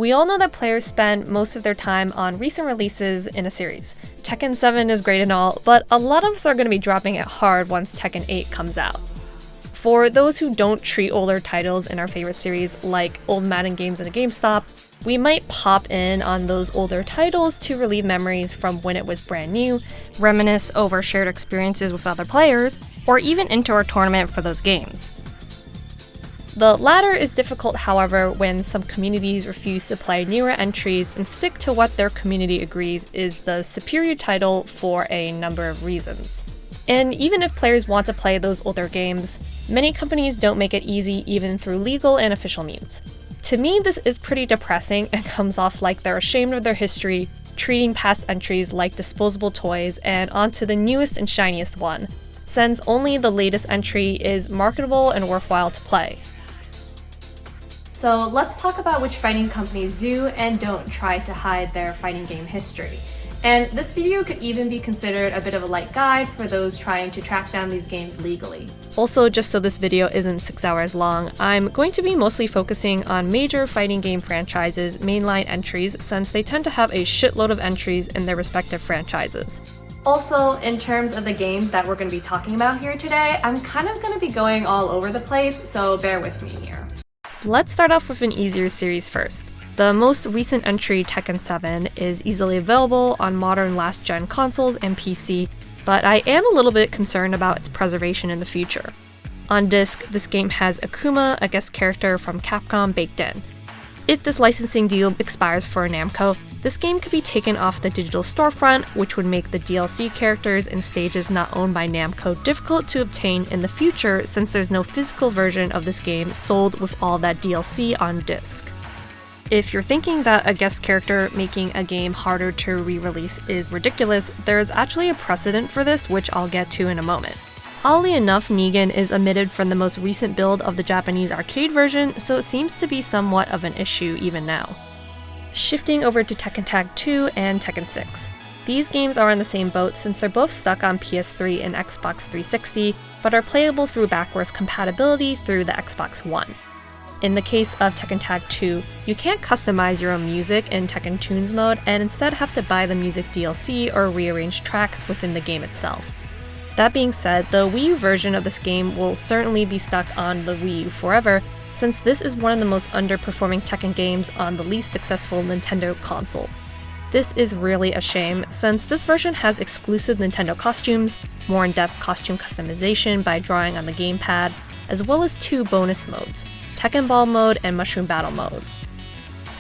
We all know that players spend most of their time on recent releases in a series. Tekken 7 is great and all, but a lot of us are going to be dropping it hard once Tekken 8 comes out. For those who don't treat older titles in our favorite series like old Madden games in a GameStop, we might pop in on those older titles to relieve memories from when it was brand new, reminisce over shared experiences with other players, or even enter a tournament for those games. The latter is difficult, however, when some communities refuse to play newer entries and stick to what their community agrees is the superior title for a number of reasons. And even if players want to play those older games, many companies don't make it easy even through legal and official means. To me, this is pretty depressing and comes off like they're ashamed of their history, treating past entries like disposable toys and onto the newest and shiniest one, since only the latest entry is marketable and worthwhile to play. So let's talk about which fighting companies do and don't try to hide their fighting game history. And this video could even be considered a bit of a light guide for those trying to track down these games legally. Also, just so this video isn't 6 hours long, I'm going to be mostly focusing on major fighting game franchises' mainline entries since they tend to have a shitload of entries in their respective franchises. Also, in terms of the games that we're going to be talking about here today, I'm kind of going to be going all over the place, so bear with me here. Let's start off with an easier series first. The most recent entry, Tekken 7, is easily available on modern last-gen consoles and PC, but I am a little bit concerned about its preservation in the future. On disc, this game has Akuma, a guest character from Capcom, baked in. If this licensing deal expires for Namco, this game could be taken off the digital storefront, which would make the DLC characters and stages not owned by Namco difficult to obtain in the future since there's no physical version of this game sold with all that DLC on disc. If you're thinking that a guest character making a game harder to re-release is ridiculous, there's actually a precedent for this, which I'll get to in a moment. Oddly enough, Negan is omitted from the most recent build of the Japanese arcade version, so it seems to be somewhat of an issue even now. Shifting over to Tekken Tag 2 and Tekken 6. These games are in the same boat since they're both stuck on PS3 and Xbox 360, but are playable through backwards compatibility through the Xbox One. In the case of Tekken Tag 2, you can't customize your own music in Tekken Tunes mode and instead have to buy the music DLC or rearrange tracks within the game itself. That being said, the Wii U version of this game will certainly be stuck on the Wii U forever, since this is one of the most underperforming Tekken games on the least successful Nintendo console. This is really a shame, since this version has exclusive Nintendo costumes, more in-depth costume customization by drawing on the gamepad, as well as 2 bonus modes, Tekken Ball mode and Mushroom Battle mode.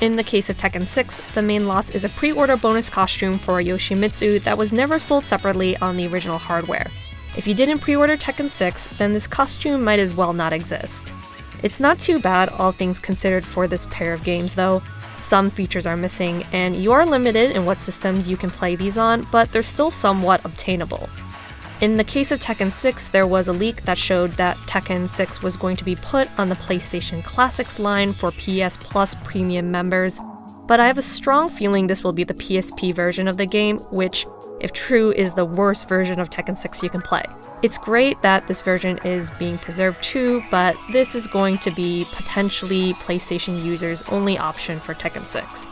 In the case of Tekken 6, the main loss is a pre-order bonus costume for Yoshimitsu that was never sold separately on the original hardware. If you didn't pre-order Tekken 6, then this costume might as well not exist. It's not too bad, all things considered, for this pair of games though. Some features are missing, and you are limited in what systems you can play these on, but they're still somewhat obtainable. In the case of Tekken 6, there was a leak that showed that Tekken 6 was going to be put on the PlayStation Classics line for PS Plus Premium members, but I have a strong feeling this will be the PSP version of the game, which, if true, is the worst version of Tekken 6 you can play. It's great that this version is being preserved too, but this is going to be potentially PlayStation users' only option for Tekken 6.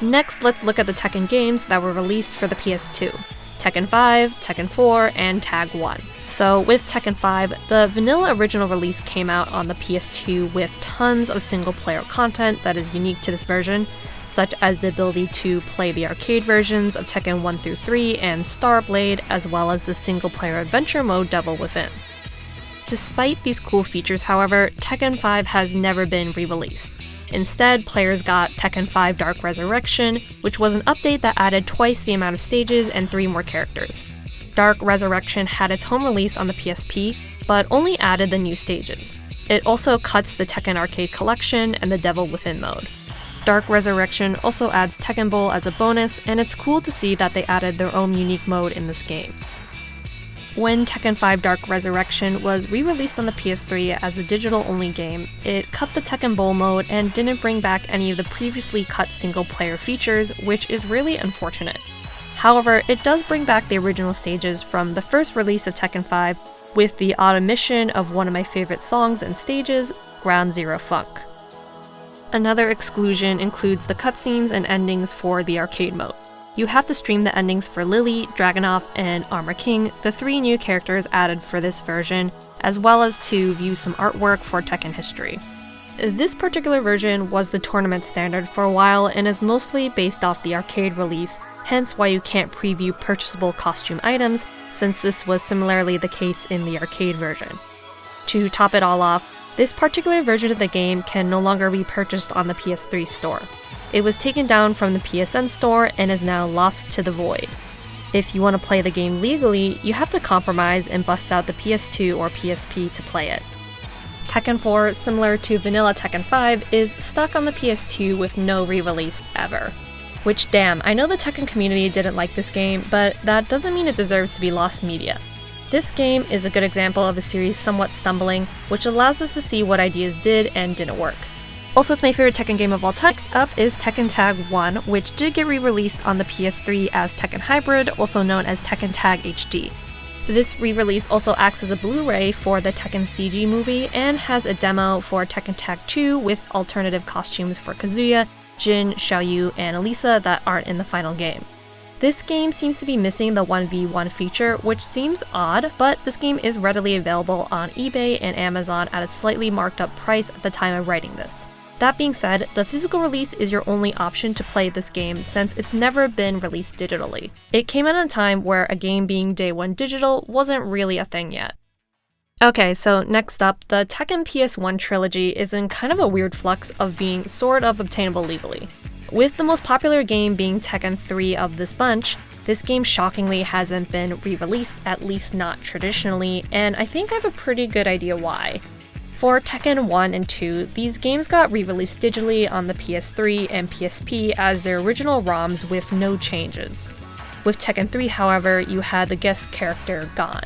Next, let's look at the Tekken games that were released for the PS2. Tekken 5, Tekken 4, and Tag 1. So with Tekken 5, the vanilla original release came out on the PS2 with tons of single-player content that is unique to this version, such as the ability to play the arcade versions of Tekken 1 through 3 and Starblade, as well as the single-player adventure mode Devil Within. Despite these cool features, however, Tekken 5 has never been re-released. Instead, players got Tekken 5 Dark Resurrection, which was an update that added twice the amount of stages and 3 more characters. Dark Resurrection had its home release on the PSP, but only added the new stages. It also cuts the Tekken Arcade Collection and the Devil Within mode. Dark Resurrection also adds Tekken Bowl as a bonus, and it's cool to see that they added their own unique mode in this game. When Tekken 5 Dark Resurrection was re-released on the PS3 as a digital-only game, it cut the Tekken Bowl mode and didn't bring back any of the previously cut single-player features, which is really unfortunate. However, it does bring back the original stages from the first release of Tekken 5 with the odd omission of one of my favorite songs and stages, Ground Zero Funk. Another exclusion includes the cutscenes and endings for the arcade mode. You have to stream the endings for Lily, Dragunov, and Armor King, the 3 new characters added for this version, as well as to view some artwork for Tekken history. This particular version was the tournament standard for a while and is mostly based off the arcade release, hence why you can't preview purchasable costume items, since this was similarly the case in the arcade version. To top it all off, this particular version of the game can no longer be purchased on the PS3 store. It was taken down from the PSN store and is now lost to the void. If you want to play the game legally, you have to compromise and bust out the PS2 or PSP to play it. Tekken 4, similar to vanilla Tekken 5, is stuck on the PS2 with no re-release ever. Which, damn, I know the Tekken community didn't like this game, but that doesn't mean it deserves to be lost media. This game is a good example of a series somewhat stumbling, which allows us to see what ideas did and didn't work. Also, it's my favorite Tekken game of all time. Next up is Tekken Tag 1, which did get re-released on the PS3 as Tekken Hybrid, also known as Tekken Tag HD. This re-release also acts as a Blu-ray for the Tekken CG movie and has a demo for Tekken Tag 2 with alternative costumes for Kazuya, Jin, Xiaoyu, and Elisa that aren't in the final game. This game seems to be missing the 1v1 feature, which seems odd, but this game is readily available on eBay and Amazon at a slightly marked up price at the time of writing this. That being said, the physical release is your only option to play this game since it's never been released digitally. It came at a time where a game being day one digital wasn't really a thing yet. Okay, so next up, the Tekken PS1 trilogy is in kind of a weird flux of being sort of obtainable legally. With the most popular game being Tekken 3 of this bunch, this game shockingly hasn't been re-released, at least not traditionally, and I think I have a pretty good idea why. For Tekken 1 and 2, these games got re-released digitally on the PS3 and PSP as their original ROMs with no changes. With Tekken 3, however, you had the guest character Gon.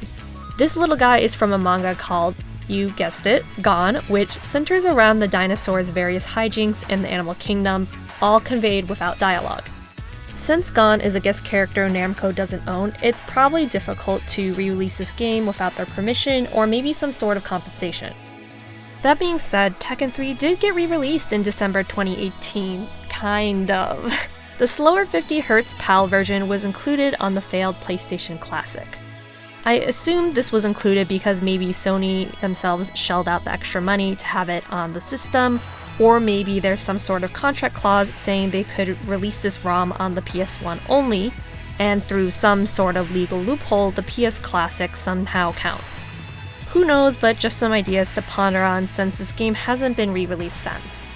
This little guy is from a manga called, you guessed it, Gon, which centers around the dinosaurs' various hijinks in the animal kingdom, all conveyed without dialogue. Since Gon is a guest character Namco doesn't own, it's probably difficult to re-release this game without their permission or maybe some sort of compensation. That being said, Tekken 3 did get re-released in December 2018, kind of. The slower 50Hz PAL version was included on the failed PlayStation Classic. I assumed this was included because maybe Sony themselves shelled out the extra money to have it on the system, or maybe there's some sort of contract clause saying they could release this ROM on the PS1 only, and through some sort of legal loophole, the PS Classic somehow counts. Who knows, but just some ideas to ponder on since this game hasn't been re-released since.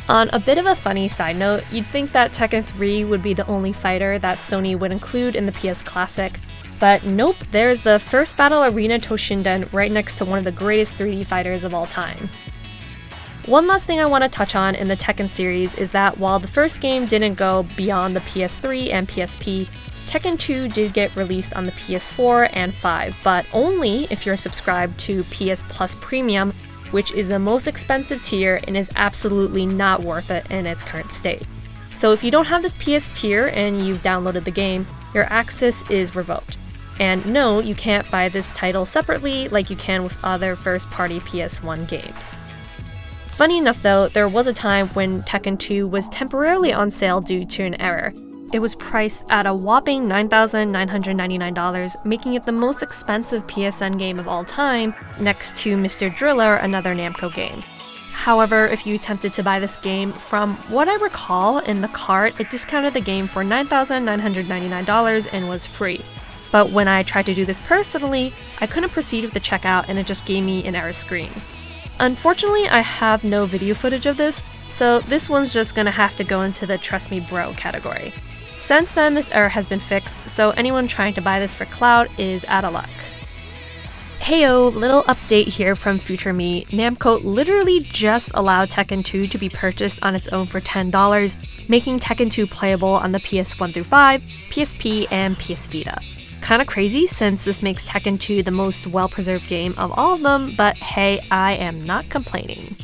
On a bit of a funny side note, you'd think that Tekken 3 would be the only fighter that Sony would include in the PS Classic, but nope, there's the First Battle Arena Toshinden right next to one of the greatest 3D fighters of all time. One last thing I want to touch on in the Tekken series is that while the first game didn't go beyond the PS3 and PSP, Tekken 2 did get released on the PS4 and 5, but only if you're subscribed to PS Plus Premium, which is the most expensive tier and is absolutely not worth it in its current state. So if you don't have this PS tier and you've downloaded the game, your access is revoked. And no, you can't buy this title separately like you can with other first-party PS1 games. Funny enough though, there was a time when Tekken 2 was temporarily on sale due to an error. It was priced at a whopping $9,999, making it the most expensive PSN game of all time, next to Mr. Driller, another Namco game. However, if you attempted to buy this game, from what I recall in the cart, it discounted the game for $9,999 and was free. But when I tried to do this personally, I couldn't proceed with the checkout and it just gave me an error screen. Unfortunately, I have no video footage of this, so this one's just gonna have to go into the trust me bro category. Since then, this error has been fixed, so anyone trying to buy this for clout is out of luck. Heyo, little update here from Future Me. Namco literally just allowed Tekken 2 to be purchased on its own for $10, making Tekken 2 playable on the PS1 through 5, PSP, and PS Vita. Kinda crazy since this makes Tekken 2 the most well-preserved game of all of them, but hey, I am not complaining.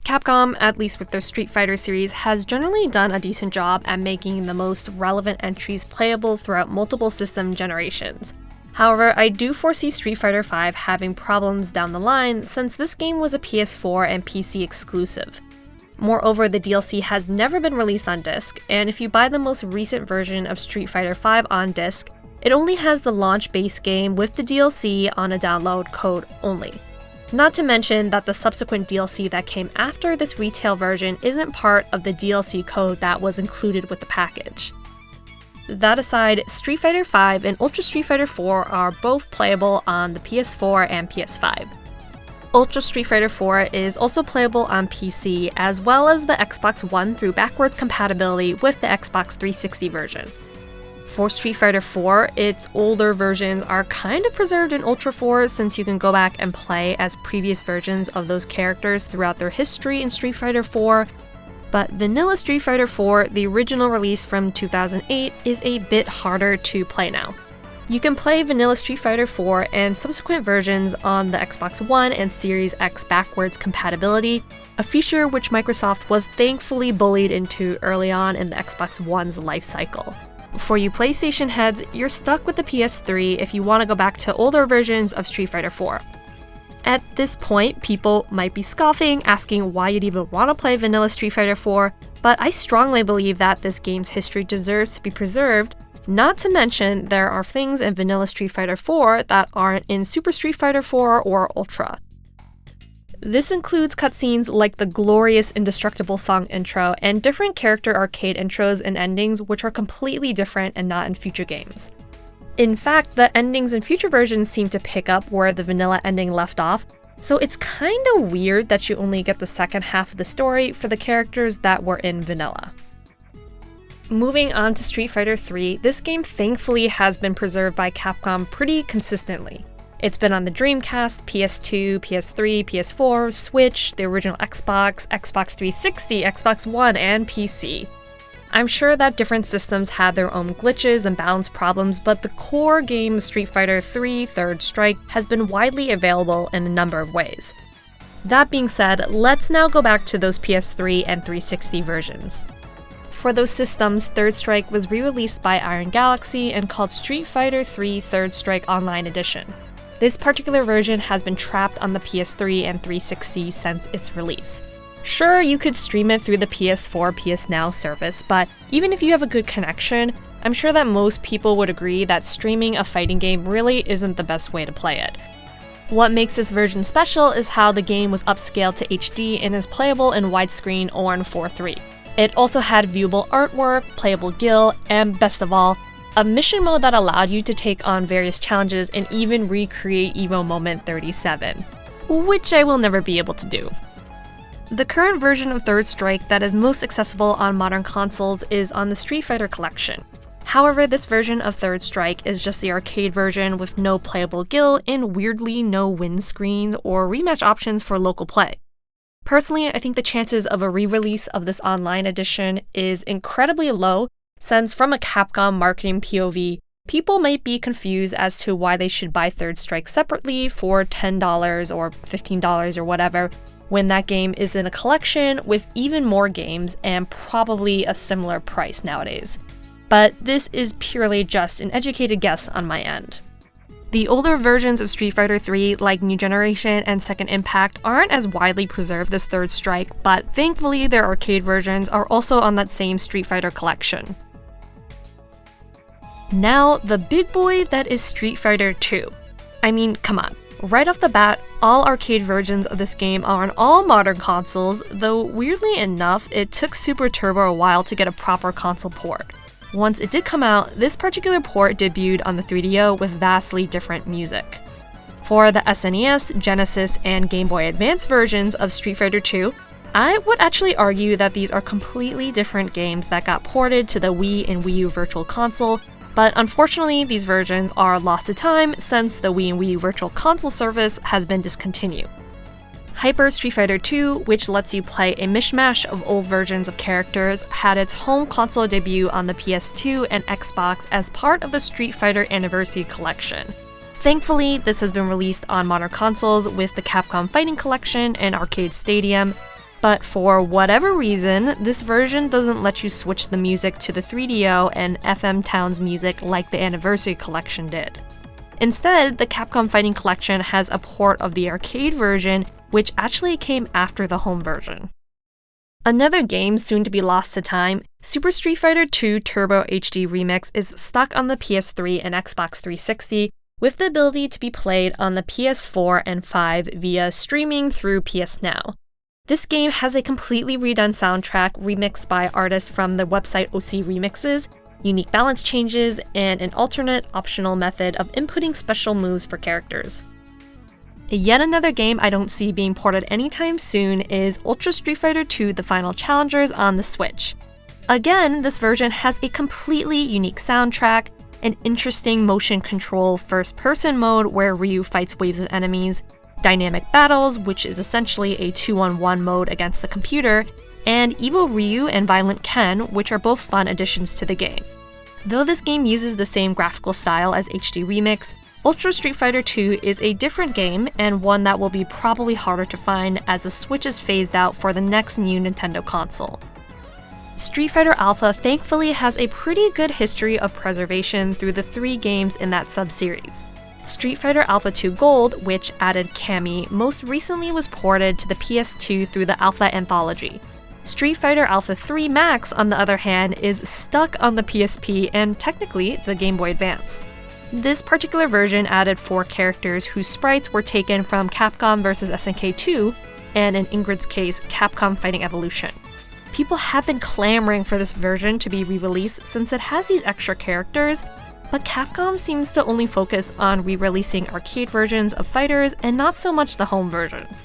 Capcom, at least with their Street Fighter series, has generally done a decent job at making the most relevant entries playable throughout multiple system generations. However, I do foresee Street Fighter V having problems down the line since this game was a PS4 and PC exclusive. Moreover, the DLC has never been released on disc, and if you buy the most recent version of Street Fighter V on disc, it only has the launch base game with the DLC on a download code only. Not to mention that the subsequent DLC that came after this retail version isn't part of the DLC code that was included with the package. That aside, Street Fighter V and Ultra Street Fighter 4 are both playable on the PS4 and PS5. Ultra Street Fighter 4 is also playable on PC as well as the Xbox One through backwards compatibility with the Xbox 360 version. For Street Fighter 4, its older versions are kind of preserved in Ultra 4 since you can go back and play as previous versions of those characters throughout their history in Street Fighter 4, but Vanilla Street Fighter 4, the original release from 2008, is a bit harder to play now. You can play Vanilla Street Fighter 4 and subsequent versions on the Xbox One and Series X backwards compatibility, a feature which Microsoft was thankfully bullied into early on in the Xbox One's life cycle. For you PlayStation heads, you're stuck with the PS3 if you want to go back to older versions of Street Fighter 4. At this point, people might be scoffing, asking why you'd even want to play Vanilla Street Fighter 4, but I strongly believe that this game's history deserves to be preserved. Not to mention, there are things in Vanilla Street Fighter 4 that aren't in Super Street Fighter 4 or Ultra. This includes cutscenes like the glorious Indestructible song intro and different character arcade intros and endings which are completely different and not in future games. In fact, the endings in future versions seem to pick up where the vanilla ending left off, so it's kinda weird that you only get the second half of the story for the characters that were in vanilla. Moving on to Street Fighter 3, this game thankfully has been preserved by Capcom pretty consistently. It's been on the Dreamcast, PS2, PS3, PS4, Switch, the original Xbox, Xbox 360, Xbox One, and PC. I'm sure that different systems had their own glitches and balance problems, but the core game Street Fighter 3 Third Strike has been widely available in a number of ways. That being said, let's now go back to those PS3 and 360 versions. For those systems, Third Strike was re-released by Iron Galaxy and called Street Fighter 3 Third Strike Online Edition. This particular version has been trapped on the PS3 and 360 since its release. Sure, you could stream it through the PS4 PS Now service, but even if you have a good connection, I'm sure that most people would agree that streaming a fighting game really isn't the best way to play it. What makes this version special is how the game was upscaled to HD and is playable in widescreen or in 4:3. It also had viewable artwork, playable gil, and best of all, a mission mode that allowed you to take on various challenges and even recreate Evo Moment 37, which I will never be able to do. The current version of Third Strike that is most accessible on modern consoles is on the Street Fighter Collection. However, this version of Third Strike is just the arcade version with no playable gil and weirdly no win screens or rematch options for local play. Personally, I think the chances of a re-release of this online edition is incredibly low, since from a Capcom marketing POV, people might be confused as to why they should buy Third Strike separately for $10 or $15 or whatever, when that game is in a collection with even more games and probably a similar price nowadays. But this is purely just an educated guess on my end. The older versions of Street Fighter 3, like New Generation and Second Impact, aren't as widely preserved as Third Strike, but thankfully their arcade versions are also on that same Street Fighter collection. Now, the big boy that is Street Fighter 2. I mean, come on. Right off the bat, all arcade versions of this game are on all modern consoles, though weirdly enough, it took Super Turbo a while to get a proper console port. Once it did come out, this particular port debuted on the 3DO with vastly different music. For the SNES, Genesis, and Game Boy Advance versions of Street Fighter 2, I would actually argue that these are completely different games that got ported to the Wii and Wii U Virtual Console, but unfortunately these versions are lost to time since the Wii and Wii U Virtual Console service has been discontinued. Hyper Street Fighter 2, which lets you play a mishmash of old versions of characters, had its home console debut on the PS2 and Xbox as part of the Street Fighter Anniversary Collection. Thankfully, this has been released on modern consoles with the Capcom Fighting Collection and Arcade Stadium, but for whatever reason, this version doesn't let you switch the music to the 3DO and FM Towns music like the Anniversary Collection did. Instead, the Capcom Fighting Collection has a port of the arcade version, which actually came after the home version. Another game soon to be lost to time, Super Street Fighter 2 Turbo HD Remix is stuck on the PS3 and Xbox 360, with the ability to be played on the PS4 and 5 via streaming through PS Now. This game has a completely redone soundtrack remixed by artists from the website OC Remixes, unique balance changes, and an alternate optional method of inputting special moves for characters. Yet another game I don't see being ported anytime soon is Ultra Street Fighter 2 The Final Challengers on the Switch. Again, this version has a completely unique soundtrack, an interesting motion control first-person mode where Ryu fights waves of enemies, dynamic battles, which is essentially a 2-on-1 mode against the computer, and Evil Ryu and Violent Ken, which are both fun additions to the game. Though this game uses the same graphical style as HD Remix, Ultra Street Fighter 2 is a different game and one that will be probably harder to find as the Switch is phased out for the next new Nintendo console. Street Fighter Alpha thankfully has a pretty good history of preservation through the 3 games in that sub-series. Street Fighter Alpha 2 Gold, which added Cammy, most recently was ported to the PS2 through the Alpha Anthology. Street Fighter Alpha 3 Max, on the other hand, is stuck on the PSP and technically the Game Boy Advance. This particular version added 4 characters whose sprites were taken from Capcom vs SNK 2, and in Ingrid's case, Capcom Fighting Evolution. People have been clamoring for this version to be re-released since it has these extra characters, but Capcom seems to only focus on re-releasing arcade versions of fighters and not so much the home versions.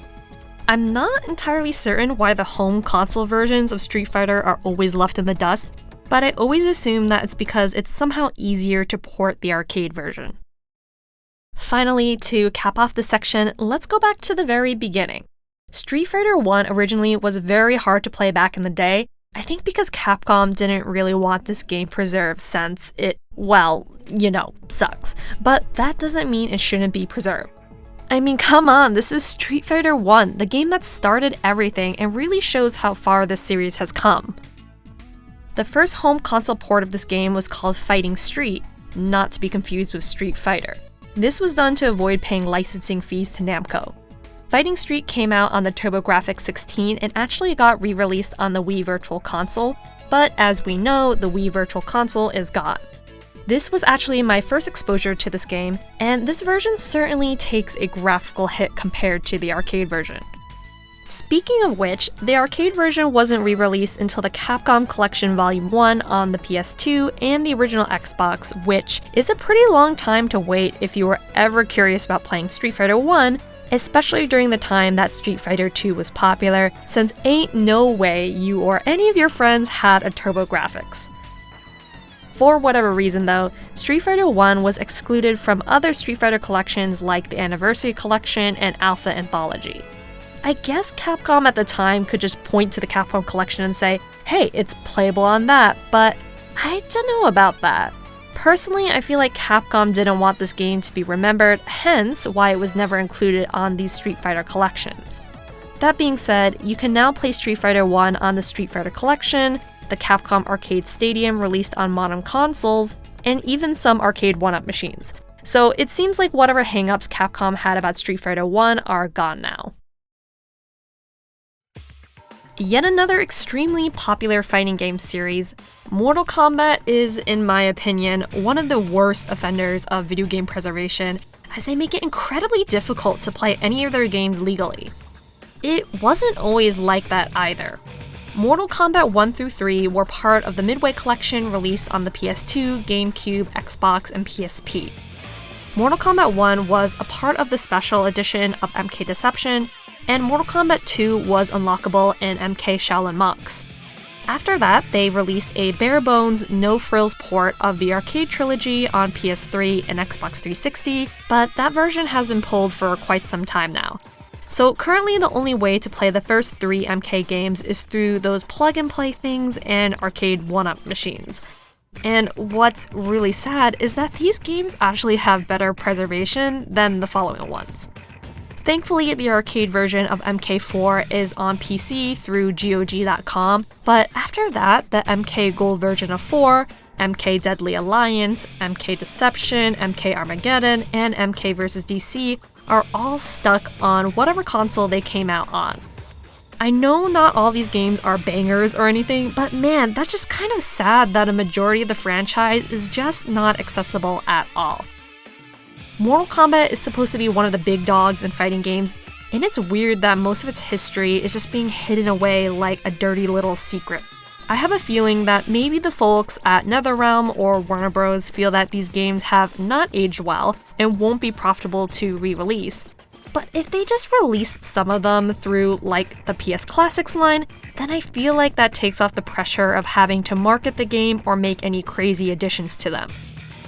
I'm not entirely certain why the home console versions of Street Fighter are always left in the dust, but I always assume that it's because it's somehow easier to port the arcade version. Finally, to cap off this section, let's go back to the very beginning. Street Fighter 1 originally was very hard to play back in the day, I think because Capcom didn't really want this game preserved since it, well, sucks. But that doesn't mean it shouldn't be preserved. I mean, come on, this is Street Fighter 1, the game that started everything and really shows how far this series has come. The first home console port of this game was called Fighting Street, not to be confused with Street Fighter. This was done to avoid paying licensing fees to Namco. Fighting Street came out on the TurboGrafx 16 and actually got re-released on the Wii Virtual Console, but as we know, the Wii Virtual Console is gone. This was actually my first exposure to this game, and this version certainly takes a graphical hit compared to the arcade version. Speaking of which, the arcade version wasn't re-released until the Capcom Collection Volume 1 on the PS2 and the original Xbox, which is a pretty long time to wait if you were ever curious about playing Street Fighter 1, especially during the time that Street Fighter 2 was popular, since ain't no way you or any of your friends had a TurboGrafx. For whatever reason though, Street Fighter 1 was excluded from other Street Fighter collections like the Anniversary Collection and Alpha Anthology. I guess Capcom at the time could just point to the Capcom Collection and say, hey, it's playable on that, but I don't know about that. Personally, I feel like Capcom didn't want this game to be remembered, hence why it was never included on these Street Fighter collections. That being said, you can now play Street Fighter 1 on the Street Fighter Collection, the Capcom Arcade Stadium released on modern consoles, and even some arcade 1-up machines. So it seems like whatever hangups Capcom had about Street Fighter 1 are gone now. Yet another extremely popular fighting game series, Mortal Kombat is, in my opinion, one of the worst offenders of video game preservation, as they make it incredibly difficult to play any of their games legally. It wasn't always like that either. Mortal Kombat 1 through 3 were part of the Midway Collection released on the PS2, GameCube, Xbox, and PSP. Mortal Kombat 1 was a part of the special edition of MK Deception, and Mortal Kombat 2 was unlockable in MK Shaolin Monks. After that, they released a bare-bones, no-frills port of the arcade trilogy on PS3 and Xbox 360, but that version has been pulled for quite some time now. So currently the only way to play the first 3 MK games is through those plug-and-play things and arcade 1-up machines. And what's really sad is that these games actually have better preservation than the following ones. Thankfully, the arcade version of MK4 is on PC through GOG.com, but after that, the MK Gold version of 4, MK Deadly Alliance, MK Deception, MK Armageddon, and MK vs. DC are all stuck on whatever console they came out on. I know not all these games are bangers or anything, but man, that's just kind of sad that a majority of the franchise is just not accessible at all. Mortal Kombat is supposed to be one of the big dogs in fighting games, and it's weird that most of its history is just being hidden away like a dirty little secret. I have a feeling that maybe the folks at NetherRealm or Warner Bros. Feel that these games have not aged well and won't be profitable to re-release. But if they just release some of them through like the PS Classics line, then I feel like that takes off the pressure of having to market the game or make any crazy additions to them.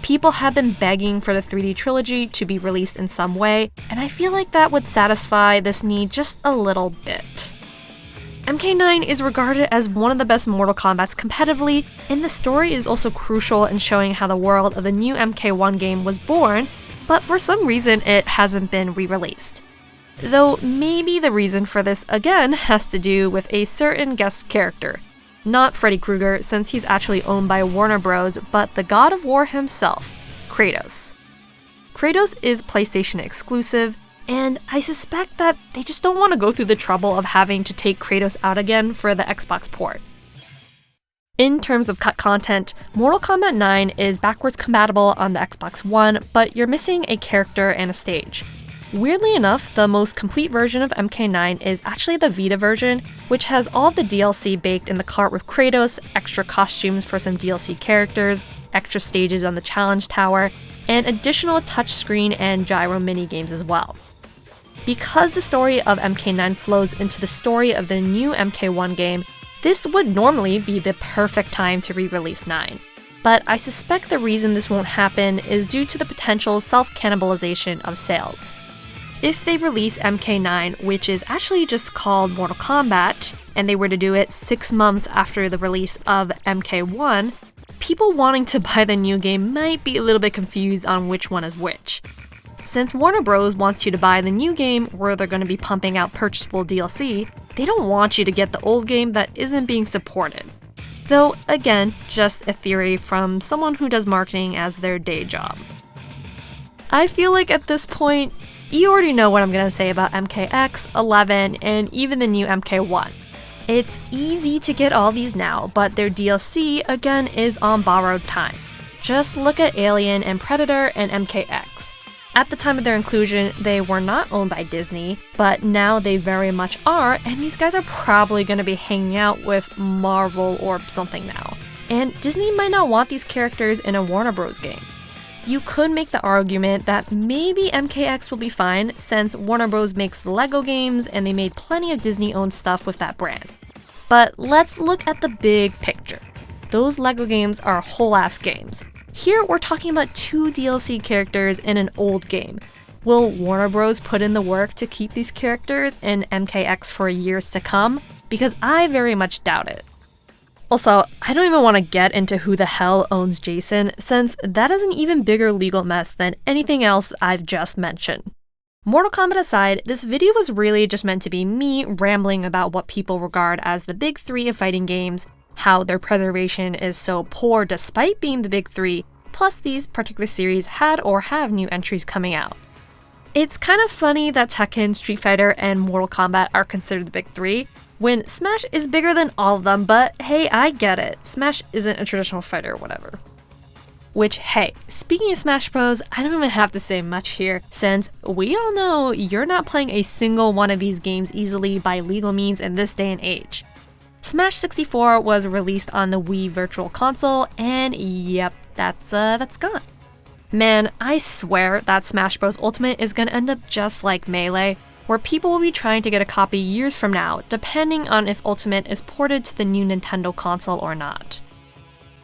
People have been begging for the 3D trilogy to be released in some way, and I feel like that would satisfy this need just a little bit. MK9 is regarded as one of the best Mortal Kombats competitively, and the story is also crucial in showing how the world of the new MK1 game was born, but for some reason it hasn't been re-released. Though maybe the reason for this again has to do with a certain guest character. Not Freddy Krueger, since he's actually owned by Warner Bros., but the God of War himself, Kratos. Kratos is PlayStation exclusive, and I suspect that they just don't want to go through the trouble of having to take Kratos out again for the Xbox port. In terms of cut content, Mortal Kombat 9 is backwards compatible on the Xbox One, but you're missing a character and a stage. Weirdly enough, the most complete version of MK9 is actually the Vita version, which has all of the DLC baked in the cart with Kratos, extra costumes for some DLC characters, extra stages on the challenge tower, and additional touchscreen and gyro minigames as well. Because the story of MK9 flows into the story of the new MK1 game, this would normally be the perfect time to re-release 9. But I suspect the reason this won't happen is due to the potential self-cannibalization of sales. If they release MK9, which is actually just called Mortal Kombat, and they were to do it 6 months after the release of MK1, people wanting to buy the new game might be a little bit confused on which one is which. Since Warner Bros. Wants you to buy the new game where they're going to be pumping out purchasable DLC, they don't want you to get the old game that isn't being supported. Though, again, just a theory from someone who does marketing as their day job. I feel like at this point, you already know what I'm going to say about MKX, 11, and even the new MK1. It's easy to get all these now, but their DLC, again, is on borrowed time. Just look at Alien and Predator and MKX. At the time of their inclusion, they were not owned by Disney, but now they very much are, and these guys are probably going to be hanging out with Marvel or something now. And Disney might not want these characters in a Warner Bros. Game. You could make the argument that maybe MKX will be fine since Warner Bros. Makes the LEGO games and they made plenty of Disney-owned stuff with that brand. But let's look at the big picture. Those LEGO games are whole-ass games. Here we're talking about 2 DLC characters in an old game. Will Warner Bros. Put in the work to keep these characters in MKX for years to come? Because I very much doubt it. Also, I don't even want to get into who the hell owns Jason, since that is an even bigger legal mess than anything else I've just mentioned. Mortal Kombat aside, this video was really just meant to be me rambling about what people regard as the big 3 of fighting games, how their preservation is so poor despite being the big 3, plus these particular series had or have new entries coming out. It's kind of funny that Tekken, Street Fighter, and Mortal Kombat are considered the big 3, when Smash is bigger than all of them, but hey, I get it. Smash isn't a traditional fighter or whatever. Which, hey, speaking of Smash Bros, I don't even have to say much here, since we all know you're not playing a single one of these games easily by legal means in this day and age. Smash 64 was released on the Wii Virtual Console, and yep, that's gone. Man, I swear that Smash Bros. Ultimate is gonna end up just like Melee, where people will be trying to get a copy years from now, depending on if Ultimate is ported to the new Nintendo console or not.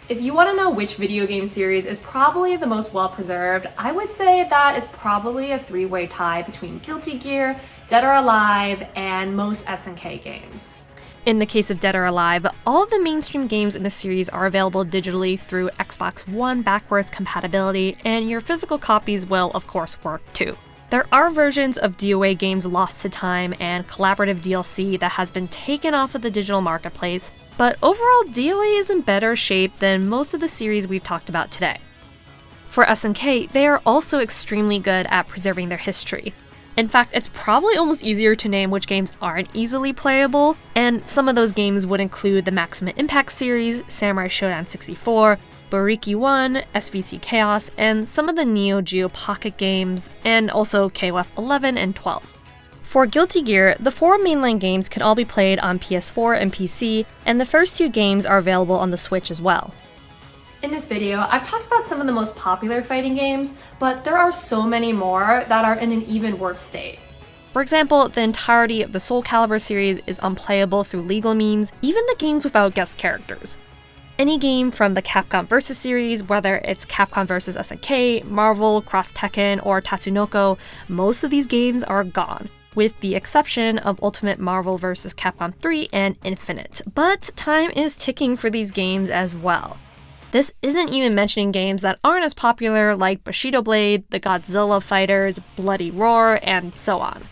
If you want to know which video game series is probably the most well-preserved, I would say that it's probably a 3-way tie between Guilty Gear, Dead or Alive, and most SNK games. In the case of Dead or Alive, all of the mainstream games in the series are available digitally through Xbox One backwards compatibility, and your physical copies will, of course, work too. There are versions of DOA games lost to time and collaborative DLC that has been taken off of the digital marketplace, but overall DOA is in better shape than most of the series we've talked about today. For SNK, they are also extremely good at preserving their history. In fact, it's probably almost easier to name which games aren't easily playable, and some of those games would include the Maximum Impact series, Samurai Shodown 64, Boriki 1, SVC Chaos, and some of the Neo Geo Pocket games, and also KOF 11 and 12. For Guilty Gear, the 4 mainline games can all be played on PS4 and PC, and the first 2 games are available on the Switch as well. In this video, I've talked about some of the most popular fighting games, but there are so many more that are in an even worse state. For example, the entirety of the Soul Calibur series is unplayable through legal means, even the games without guest characters. Any game from the Capcom vs series, whether it's Capcom vs SNK, Marvel, Cross Tekken, or Tatsunoko, most of these games are gone, with the exception of Ultimate Marvel vs Capcom 3 and Infinite. But time is ticking for these games as well. This isn't even mentioning games that aren't as popular like Bushido Blade, the Godzilla Fighters, Bloody Roar, and so on.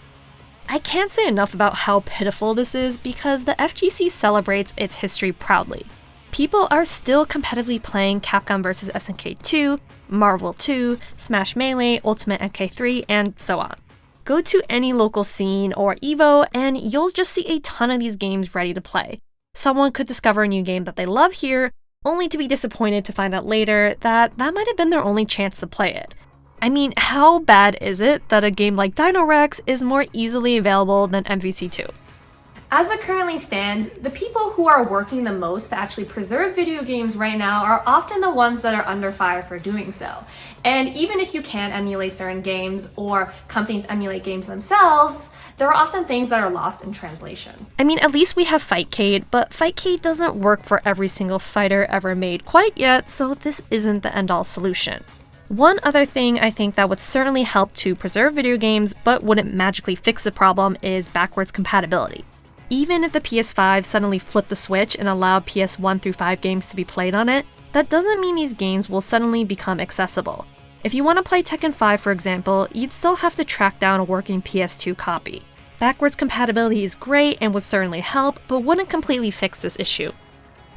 I can't say enough about how pitiful this is because the FGC celebrates its history proudly. People are still competitively playing Capcom vs SNK 2, Marvel 2, Smash Melee, Ultimate MK3, and so on. Go to any local scene or EVO and you'll just see a ton of these games ready to play. Someone could discover a new game that they love here, only to be disappointed to find out later that that might have been their only chance to play it. I mean, how bad is it that a game like Dino Rex is more easily available than MVC2? As it currently stands, the people who are working the most to actually preserve video games right now are often the ones that are under fire for doing so. And even if you can emulate certain games or companies emulate games themselves, there are often things that are lost in translation. I mean, at least we have Fightcade, but Fightcade doesn't work for every single fighter ever made quite yet, so this isn't the end-all solution. One other thing I think that would certainly help to preserve video games, but wouldn't magically fix the problem, is backwards compatibility. Even if the PS5 suddenly flipped the switch and allowed PS1 through 5 games to be played on it, that doesn't mean these games will suddenly become accessible. If you want to play Tekken 5, for example, you'd still have to track down a working PS2 copy. Backwards compatibility is great and would certainly help, but wouldn't completely fix this issue.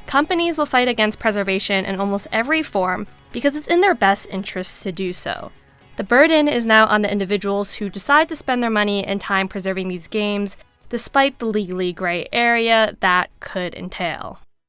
Companies will fight against preservation in almost every form because it's in their best interest to do so. The burden is now on the individuals who decide to spend their money and time preserving these games, despite the legally gray area that could entail.